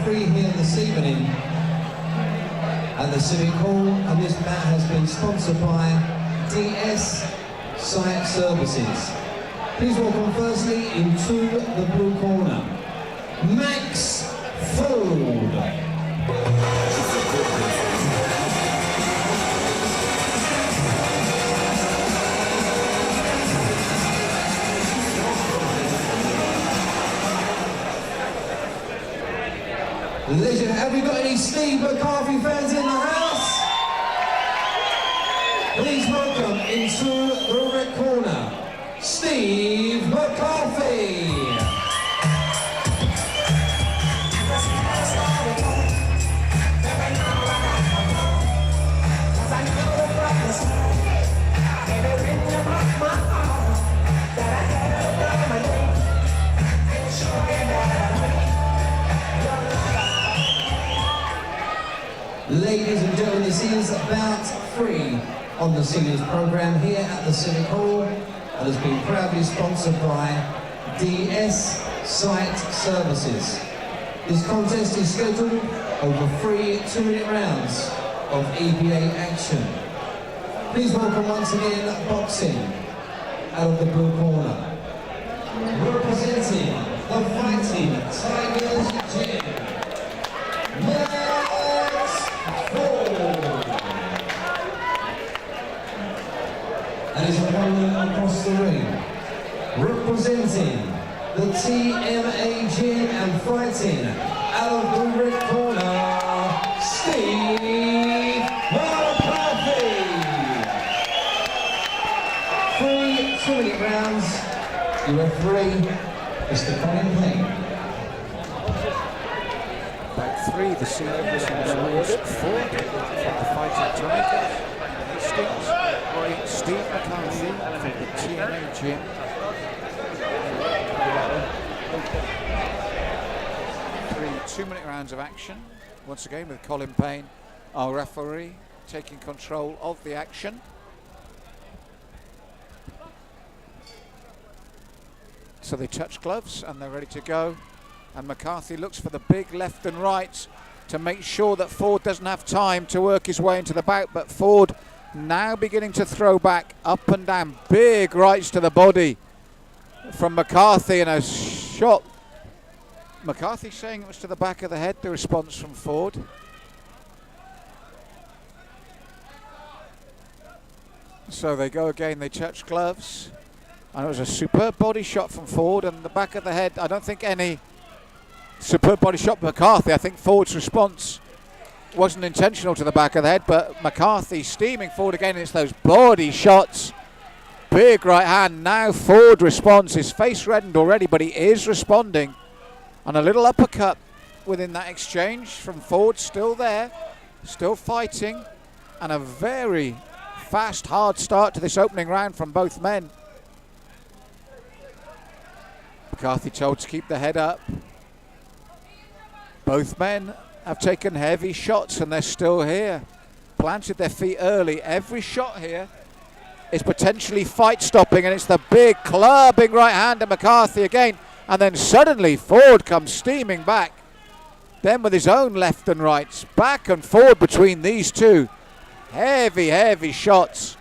referee here this evening at the Civic Hall, and this bout has been sponsored by DS Site Services. Please welcome firstly into the blue corner, Max Foard. Legend, have we got any Steve McCarthy fans in the house? Please welcome into the red corner, Steve McCarthy. Ladies and gentlemen, this is bout 3 on the seniors program here at the Civic Hall, and has been proudly sponsored by DS Site Services. This contest is scheduled over 3 2-minute rounds of EBA action. Please welcome once again Boxing out of the blue corner, representing the Fighting Tigers Gym, and his opponent across the ring, representing the TMA Gym and Fighting out of the red corner, Steve McCarthy. 3 2-minute rounds. You referee, Mr. Colin Payne. Back 3, the seniors, Foard from the Fighting Tigers, Steve McCarthy from the TMA Gym. 3 2-minute rounds of action, once again with Colin Payne, our referee, taking control of the action. So they touch gloves and they're ready to go. And McCarthy looks for the big left and right to make sure that Foard doesn't have time to work his way into the bout, but Foard now beginning to throw back up and down, big rights to the body from McCarthy, and a shot. McCarthy saying it was to the back of the head, the response from Foard. So they go again, they touch gloves, and it was a superb body shot from Foard, and the back of the head, I don't think any superb body shot McCarthy. I think Ford's response wasn't intentional to the back of the head, but McCarthy steaming forward again. It's those body shots. Big right hand. Now Foard responds. His face reddened already, but he is responding. And a little uppercut within that exchange from Foard. Still there. Still fighting. And a very fast, hard start to this opening round from both men. McCarthy told to keep the head up. Both men have taken heavy shots and they're still here. Planted their feet early. Every shot here is potentially fight stopping, and it's the big clubbing right hand of McCarthy again. And then suddenly Foard comes steaming back. Then with his own left and rights, back and forward between these two. Heavy, heavy shots.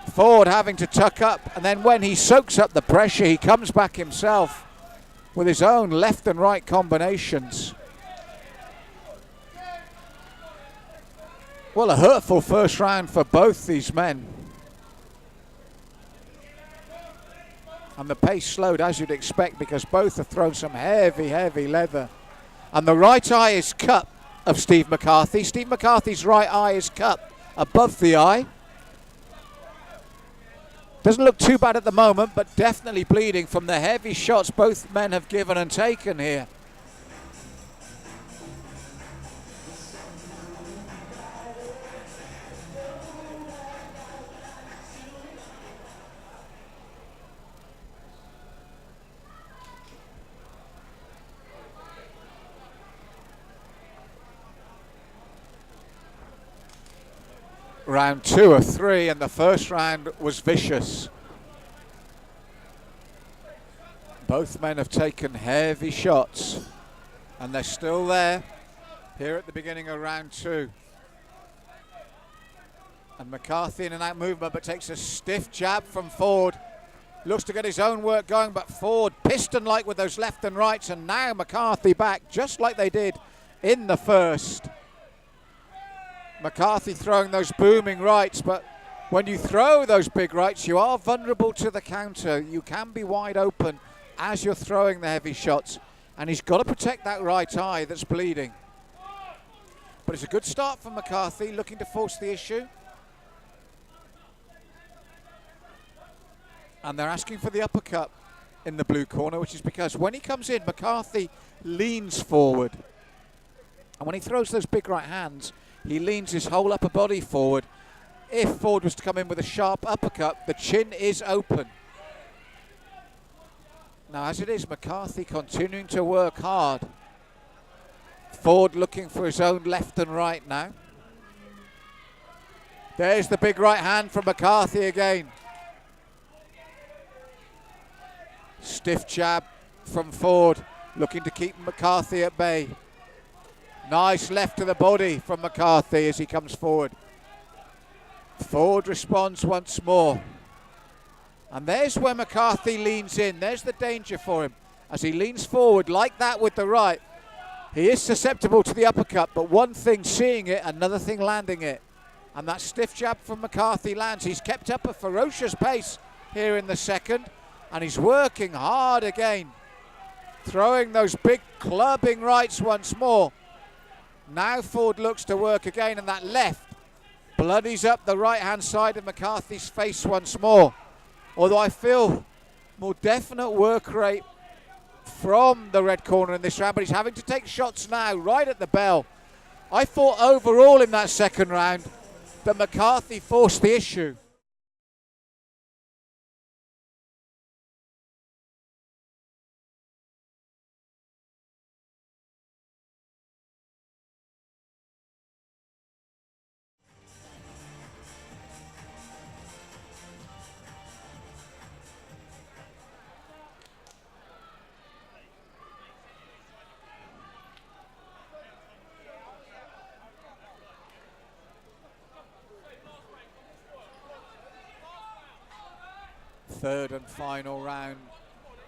Foard having to tuck up, and then when he soaks up the pressure, he comes back himself with his own left and right combinations. Well, a hurtful first round for both these men. And the pace slowed, as you'd expect, because both have thrown some heavy, heavy leather. And the right eye is cut of Steve McCarthy. Steve McCarthy's right eye is cut above the eye. Doesn't look too bad at the moment, but definitely bleeding from the heavy shots both men have given and taken here. Round 2 of 3, and the first round was vicious. Both men have taken heavy shots. And they're still there here at the beginning of round 2. And McCarthy in and out movement, but takes a stiff jab from Foard. Looks to get his own work going, but Foard piston-like with those left and rights, and now McCarthy back, just like they did in the first. McCarthy throwing those booming rights, but when you throw those big rights, you are vulnerable to the counter. You can be wide open as you're throwing the heavy shots, and he's got to protect that right eye that's bleeding. But it's a good start from McCarthy, looking to force the issue. And they're asking for the uppercut in the blue corner, which is because when he comes in, McCarthy leans forward. And when he throws those big right hands, he leans his whole upper body forward. If Foard was to come in with a sharp uppercut, the chin is open. Now, as it is, McCarthy continuing to work hard. Foard looking for his own left and right now. There's the big right hand from McCarthy again. Stiff jab from Foard, looking to keep McCarthy at bay. Nice left to the body from McCarthy as he comes forward. Foard responds once more. And there's where McCarthy leans in. There's the danger for him. As he leans forward like that with the right, he is susceptible to the uppercut, but one thing seeing it, another thing landing it. And that stiff jab from McCarthy lands. He's kept up a ferocious pace here in the second, and he's working hard again. Throwing those big clubbing rights once more. Now Foard looks to work again, and that left bloodies up the right-hand side of McCarthy's face once more. Although I feel more definite work rate from the red corner in this round, but he's having to take shots now right at the bell. I thought overall in that second round that McCarthy forced the issue. Third and final round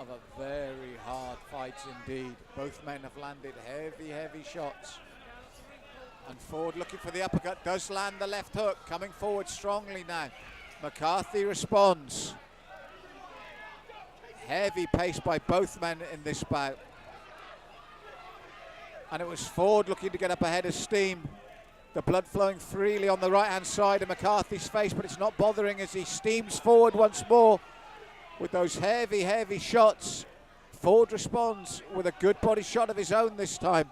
of a very hard fight indeed. Both men have landed heavy shots. And Foard looking for the uppercut, does land the left hook, coming forward strongly now. McCarthy responds. Heavy pace by both men in this bout. And it was Foard looking to get up ahead of steam. The blood flowing freely on the right-hand side of McCarthy's face, but it's not bothering as he steams forward once more with those heavy shots. Foard responds with a good body shot of his own this time.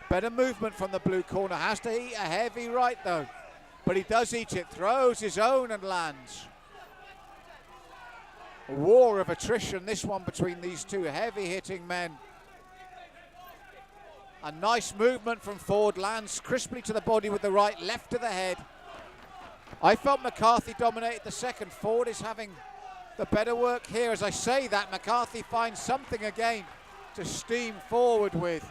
Better movement from the blue corner. Has to eat a heavy right though, but he does eat it. Throws his own and lands. A war of attrition, this one, between these two heavy-hitting men. A nice movement from Foard, lands crisply to the body with the right, left to the head. I felt McCarthy dominated the second. Foard is having the better work here. As I say that, McCarthy finds something again to steam forward with,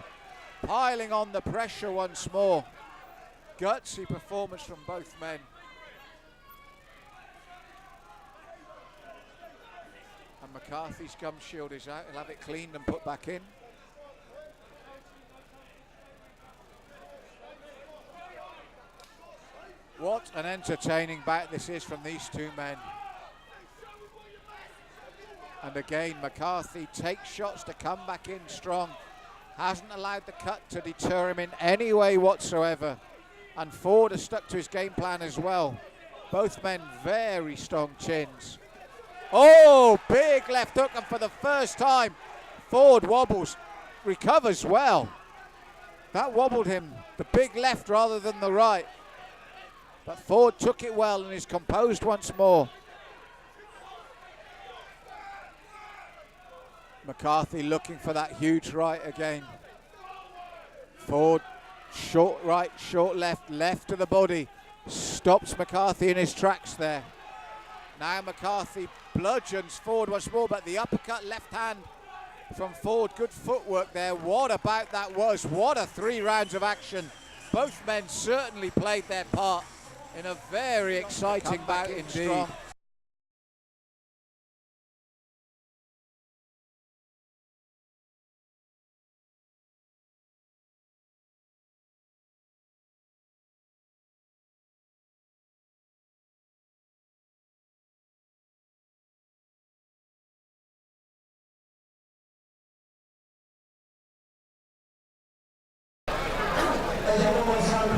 piling on the pressure once more. Gutsy performance from both men. And McCarthy's gum shield is out. He'll have it cleaned and put back in. What an entertaining bout this is from these two men. And again, McCarthy takes shots to come back in strong. Hasn't allowed the cut to deter him in any way whatsoever. And Foard has stuck to his game plan as well. Both men very strong chins. Oh, big left hook, and for the first time, Foard wobbles, recovers well. That wobbled him, the big left rather than the right. But Foard took it well and is composed once more. McCarthy looking for that huge right again. Foard, short right, short left, left to the body. Stops McCarthy in his tracks there. Now McCarthy bludgeons Foard once more, but the uppercut left hand from Foard. Good footwork there. What about that was? What a 3 rounds of action. Both men certainly played their part in a very exciting bout indeed.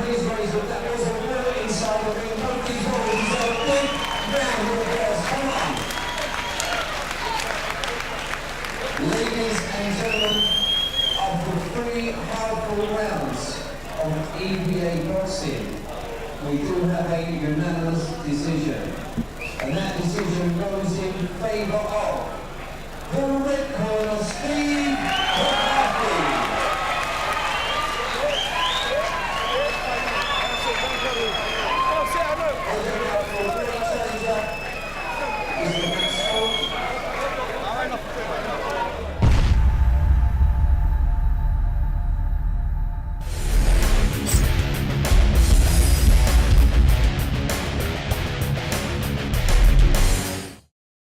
Please raise it. That was a wall inside the ring. Both these bodies deserve a big round of applause. Come on. Ladies and gentlemen, after 3 hardcore rounds of EBA Boxing, we do have a unanimous decision. And that decision goes in favour of